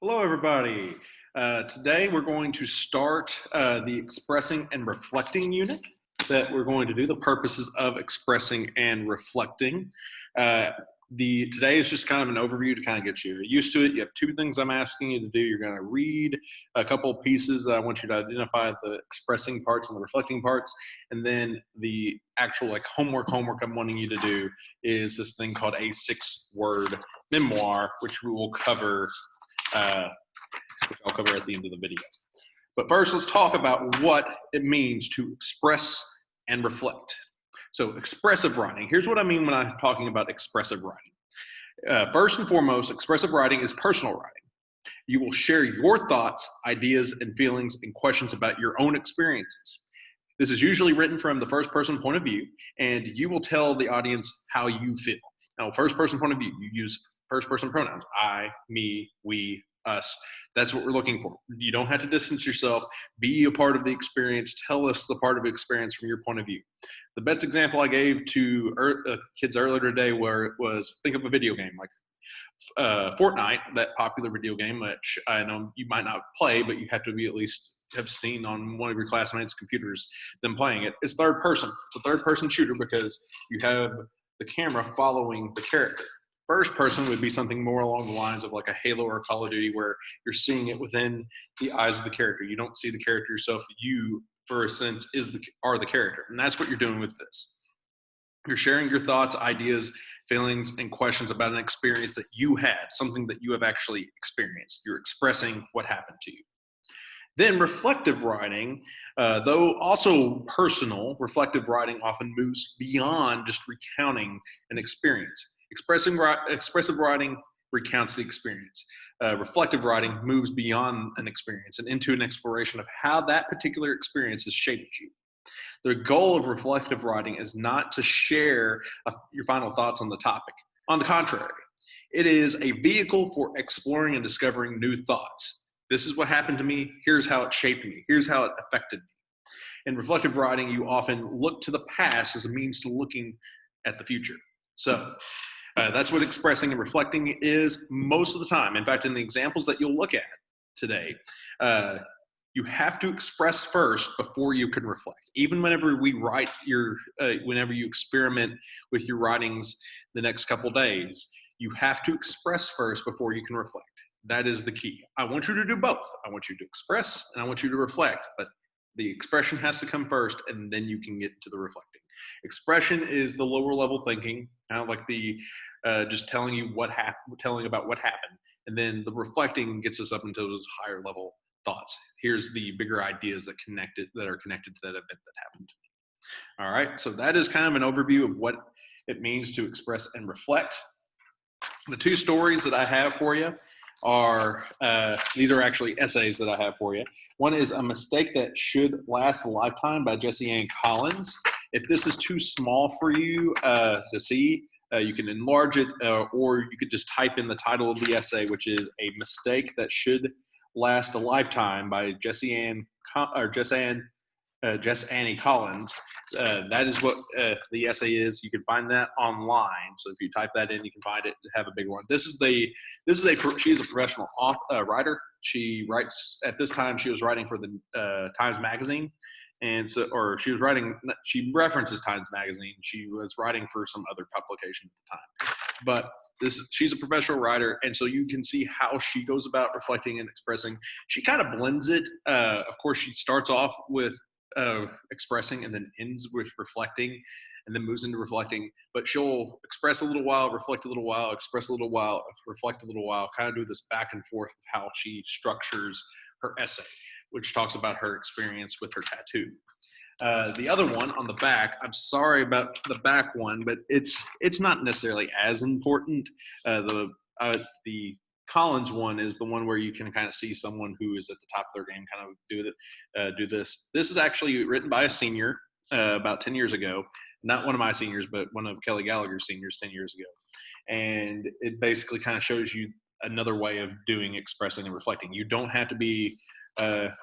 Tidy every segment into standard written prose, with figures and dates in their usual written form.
Hello, everybody. Today we're going to start the expressing and reflecting unit that we're going to do, the purposes of expressing and reflecting. Today is just kind of an overview to kind of get you used to it. You have two things I'm asking you to do. You're going to read a couple of pieces that I want you to identify the expressing parts and the reflecting parts. And then the actual homework I'm wanting you to do is this thing called a 6-word memoir, which we will cover which I'll cover at the end of the video. But first, let's talk about what it means to express and reflect. So expressive writing, here's what I mean when I'm talking about expressive writing. First and foremost, expressive writing is personal writing. You will share your thoughts, ideas, and feelings and questions about your own experiences. This is usually written from the first person point of view, and you will tell the audience how you feel. Now, first person point of view, you use first person pronouns, I, me, we, us. That's what we're looking for. You don't have to distance yourself. Be a part of the experience. Tell us the part of the experience from your point of view. The best example I gave to kids earlier today was think of a video game like Fortnite, that popular video game, which I know you might not play, but you have to be at least have seen on one of your classmates' computers them playing it. It's third person. It's a third person shooter because you have the camera following the character. First person would be something more along the lines of like a Halo or a Call of Duty, where you're seeing it within the eyes of the character. You don't see the character yourself. You, for a sense, are the character. And that's what you're doing with this. You're sharing your thoughts, ideas, feelings, and questions about an experience that you had, something that you have actually experienced. You're expressing what happened to you. Then reflective writing, though also personal, reflective writing often moves beyond just recounting an experience. Expressive writing recounts the experience. Reflective writing moves beyond an experience and into an exploration of how that particular experience has shaped you. The goal of reflective writing is not to share your final thoughts on the topic. On the contrary, it is a vehicle for exploring and discovering new thoughts. This is what happened to me. Here's how it shaped me. Here's how it affected me. In reflective writing, you often look to the past as a means to looking at the future. So that's what expressing and reflecting is most of the time. In fact, in the examples that you'll look at today, you have to express first before you can reflect. Even whenever whenever you experiment with your writings the next couple days, you have to express first before you can reflect. That is the key. I want you to do both. I want you to express and I want you to reflect, but the expression has to come first and then you can get to the reflecting. Expression is the lower level thinking, kind of like the just telling about what happened. And then the reflecting gets us up into those higher level thoughts. Here's the bigger ideas that are connected to that event that happened. All right, so that is kind of an overview of what it means to express and reflect. The two stories that I have for you are, these are actually essays that I have for you. One is A Mistake That Should Last a Lifetime by Jessie Ann Collins. If this is too small for you to see, you can enlarge it, or you could just type in the title of the essay, which is A Mistake That Should Last a Lifetime by Jess Annie Collins. That is what the essay is. You can find that online. So if you type that in, you can find it and have a big one. She's a professional writer. She writes, at this time, she was writing for the Times Magazine. And so, she references Times Magazine. She was writing for some other publication at the time. But she's a professional writer, and so you can see how she goes about reflecting and expressing. She kind of blends it. Of course, she starts off with expressing and then ends with reflecting and then moves into reflecting. But she'll express a little while, reflect a little while, express a little while, reflect a little while, kind of do this back and forth of how she structures her essay, which talks about her experience with her tattoo. The other one on the back, I'm sorry about the back one, but it's not necessarily as important. The Collins one is the one where you can kind of see someone who is at the top of their game kind of do this. This is actually written by a senior about 10 years ago. Not one of my seniors, but one of Kelly Gallagher's seniors 10 years ago. And it basically kind of shows you another way of doing expressing and reflecting. You don't have to be a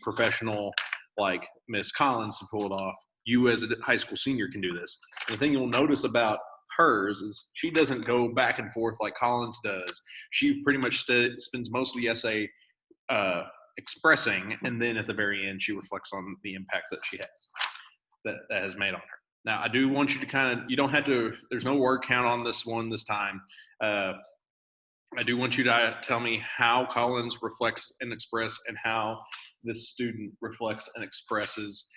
professional like Miss Collins to pull it off. You as a high school senior can do this. And the thing you'll notice about hers is she doesn't go back and forth like Collins does. She pretty much spends most of the essay expressing, and then at the very end, she reflects on the impact that she has, that has made on her. Now, I do want you to you don't have to, there's no word count on this one this time. I do want you to tell me how Collins reflects and express and how this student reflects and expresses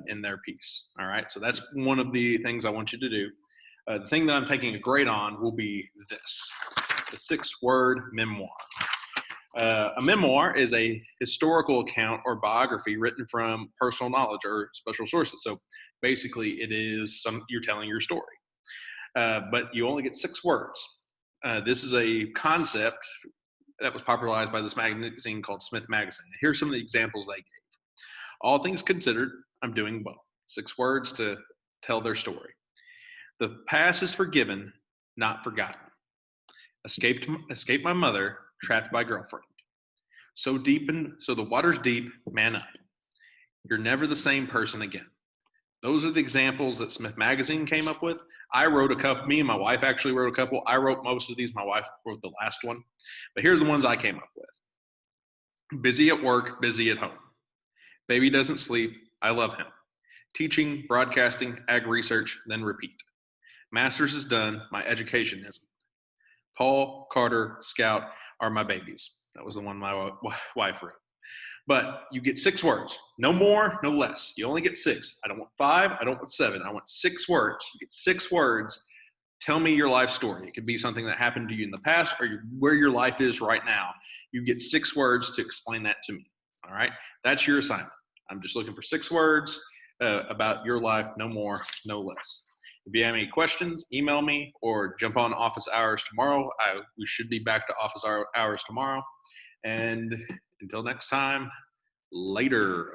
in their piece. All right, so that's one of the things I want you to do. The thing that I'm taking a grade on will be this, the 6-word memoir. A memoir is a historical account or biography written from personal knowledge or special sources. So basically it is you're telling your story, but you only get 6 words. This is a concept that was popularized by this magazine called Smith Magazine. Here's some of the examples they gave. All things considered, I'm doing well. 6 words to tell their story. The past is forgiven, not forgotten. Escaped my mother, trapped by girlfriend. So the water's deep, man up. You're never the same person again. Those are the examples that Smith Magazine came up with. I wrote a couple, me and my wife actually wrote a couple. I wrote most of these, my wife wrote the last one. But here's the ones I came up with. Busy at work, busy at home. Baby doesn't sleep, I love him. Teaching, broadcasting, ag research, then repeat. Master's is done, my education isn't. Paul, Carter, Scout are my babies. That was the one my wife wrote. But you get 6 words, no more, no less. You only get 6. I don't want 5, I don't want 7. I want 6 words. You get 6 words. Tell me your life story. It could be something that happened to you in the past or where your life is right now. You get 6 words to explain that to me. All right, that's your assignment. I'm just looking for 6 words about your life, no more, no less. If you have any questions, email me or jump on office hours tomorrow. We should be back to office hours tomorrow. And until next time, later.